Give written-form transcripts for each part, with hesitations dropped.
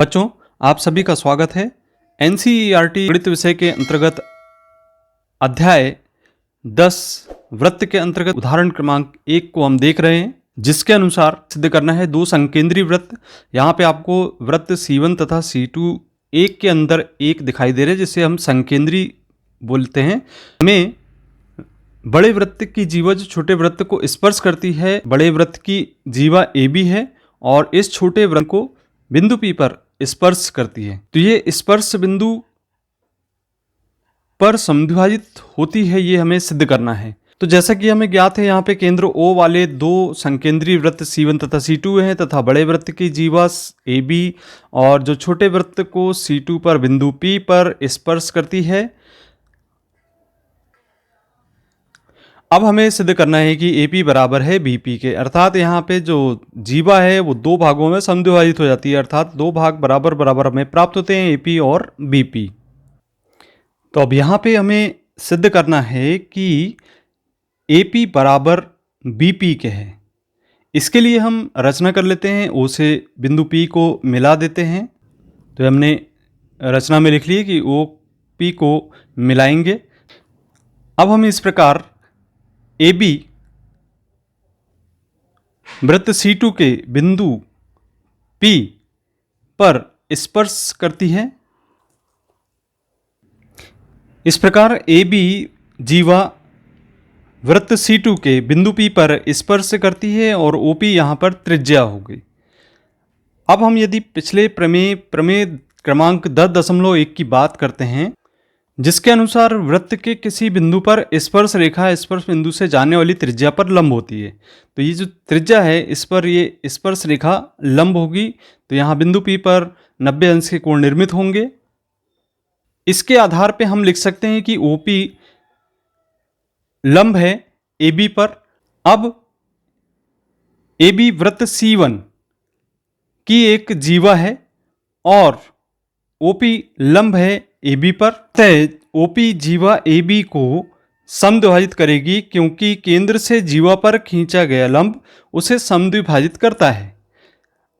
बच्चों, आप सभी का स्वागत है। एनसीईआरटी गणित विषय के अंतर्गत अध्याय 10 वृत्त के अंतर्गत उदाहरण क्रमांक 1 को हम देख रहे हैं, जिसके अनुसार सिद्ध करना है दो संकेंद्रीय वृत्त। यहाँ पे आपको वृत्त C1 तथा C2 एक के अंदर एक दिखाई दे रहे हैं, जिसे हम संकेंद्रीय बोलते हैं। हमें बड़े वृत्त की जीवा जो छोटे वृत्त को स्पर्श करती है, बड़े वृत्त की जीवा AB है और इस छोटे वृत्त को बिंदु P पर स्पर्श करती है। तो ये स्पर्श बिंदु पर समद्विभाजित होती है, ये हमें सिद्ध करना है। तो जैसा कि हमें ज्ञात है, यहाँ पे केंद्र O वाले दो संकेंद्रीय वृत्त C1 तथा C2 हैं तथा बड़े वृत्त की जीवा AB और जो छोटे वृत्त को C2 पर बिंदु P पर स्पर्श करती है। अब हमें सिद्ध करना है कि AP बराबर है BP के, अर्थात यहाँ पे जो जीवा है वो दो भागों में समद्विभाजित हो जाती है, अर्थात दो भाग बराबर बराबर हमें प्राप्त होते हैं, AP और BP। तो अब यहाँ पे हमें सिद्ध करना है कि AP बराबर BP के है। इसके लिए हम रचना कर लेते हैं, O से बिंदु P को मिला देते हैं। तो हमने रचना में लिख ली कि OP को मिलाएंगे। अब हम इस प्रकार AB वृत्त C2 के बिंदु P पर स्पर्श करती है। इस प्रकार AB जीवा वृत्त C2 के बिंदु P पर स्पर्श करती है और OP यहाँ पर त्रिज्या होगी। अब हम यदि पिछले प्रमेय क्रमांक 10.1 की बात करते हैं, जिसके अनुसार वृत्त के किसी बिंदु पर स्पर्श रेखा स्पर्श बिंदु से जाने वाली त्रिज्या पर लंब होती है। तो ये जो त्रिज्या है, इस पर ये स्पर्श रेखा लंब होगी। तो यहाँ बिंदु P पर 90 अंश के कोण निर्मित होंगे। इसके आधार पे हम लिख सकते हैं कि OP लंब है AB पर। अब AB वृत्त C1 की एक जीवा है और OP लंब है AB पर। तय OP जीवा AB को समद्विभाजित करेगी, क्योंकि केंद्र से जीवा पर खींचा गया लंब उसे समद्विभाजित करता है।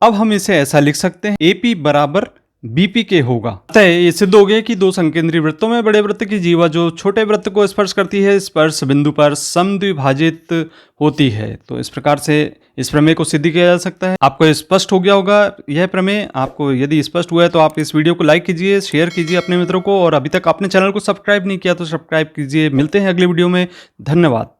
अब हम इसे ऐसा लिख सकते हैं, AP बराबर BP के होगा। तय ये सिद्ध हो गया कि दो संकेंद्रीय वृत्तों में बड़े वृत्त की जीवा जो छोटे वृत्त को स्पर्श करती है, स्पर्श बिंदु पर समद्विभाजित होती है। तो इस प्रकार से इस प्रमेय को सिद्ध किया जा सकता है। आपको स्पष्ट हो गया होगा यह प्रमेय। आपको यदि स्पष्ट हुआ है तो आप इस वीडियो को लाइक कीजिए, शेयर कीजिए अपने मित्रों को, और अभी तक आपने चैनल को सब्सक्राइब नहीं किया तो सब्सक्राइब कीजिए। मिलते हैं अगले वीडियो में। धन्यवाद।